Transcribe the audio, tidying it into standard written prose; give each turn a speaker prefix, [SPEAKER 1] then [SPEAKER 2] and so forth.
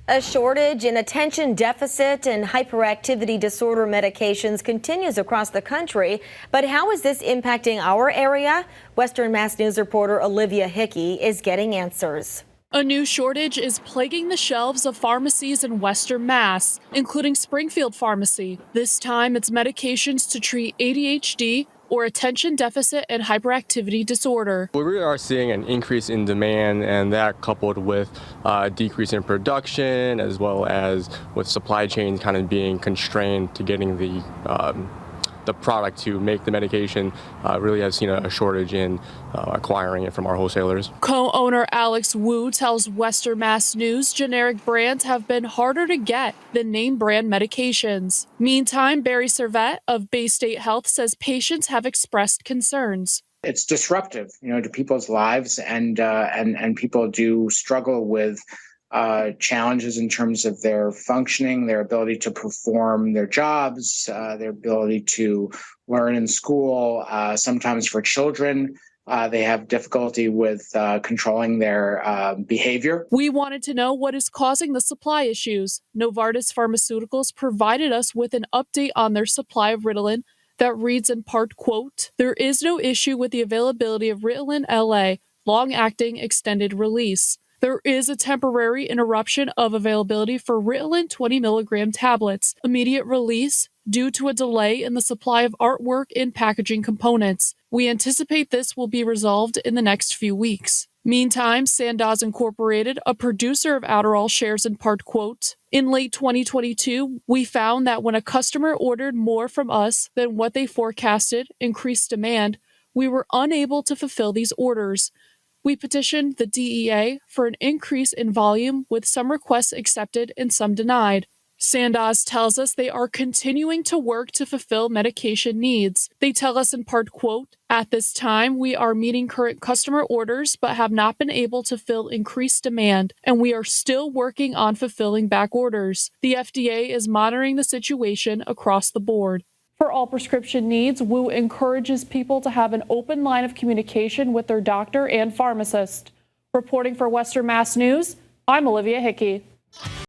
[SPEAKER 1] A shortage in attention deficit and hyperactivity disorder medications continues across the country. But how is this impacting our area? Western Mass News reporter Olivia Hickey is getting answers.
[SPEAKER 2] A new shortage is plaguing the shelves of pharmacies in Western Mass, including Springfield Pharmacy. This time, it's medications to treat ADHD or attention deficit and hyperactivity disorder.
[SPEAKER 3] We really are seeing an increase in demand, and that coupled with a decrease in production, as well as with supply chains kind of being constrained to getting the product to make the medication, really has seen a shortage in acquiring it from our wholesalers.
[SPEAKER 2] Co-owner Alex Wu tells Western Mass News generic brands have been harder to get than name brand medications. Meantime, Barry Servette of Bay State Health says patients have expressed concerns.
[SPEAKER 4] It's disruptive, to people's lives, and people do struggle with challenges in terms of their functioning, their ability to perform their jobs, their ability to learn in school. Sometimes for children, they have difficulty with controlling their behavior.
[SPEAKER 2] We wanted to know what is causing the supply issues. Novartis Pharmaceuticals provided us with an update on their supply of Ritalin that reads in part, quote, "There is no issue with the availability of Ritalin LA, long-acting extended release. There is a temporary interruption of availability for Ritalin 20 milligram tablets, immediate release, due to a delay in the supply of artwork and packaging components. We anticipate this will be resolved in the next few weeks." Meantime, Sandoz Incorporated, a producer of Adderall, shares in part, quote, "In late 2022, we found that when a customer ordered more from us than what they forecasted, increased demand, we were unable to fulfill these orders. We petitioned the DEA for an increase in volume, with some requests accepted and some denied." Sandoz tells us they are continuing to work to fulfill medication needs. They tell us in part, quote, "At this time, we are meeting current customer orders but have not been able to fill increased demand, and we are still working on fulfilling back orders. The FDA is monitoring the situation across the board." For all prescription needs, Wu encourages people to have an open line of communication with their doctor and pharmacist. Reporting for Western Mass News, I'm Olivia Hickey.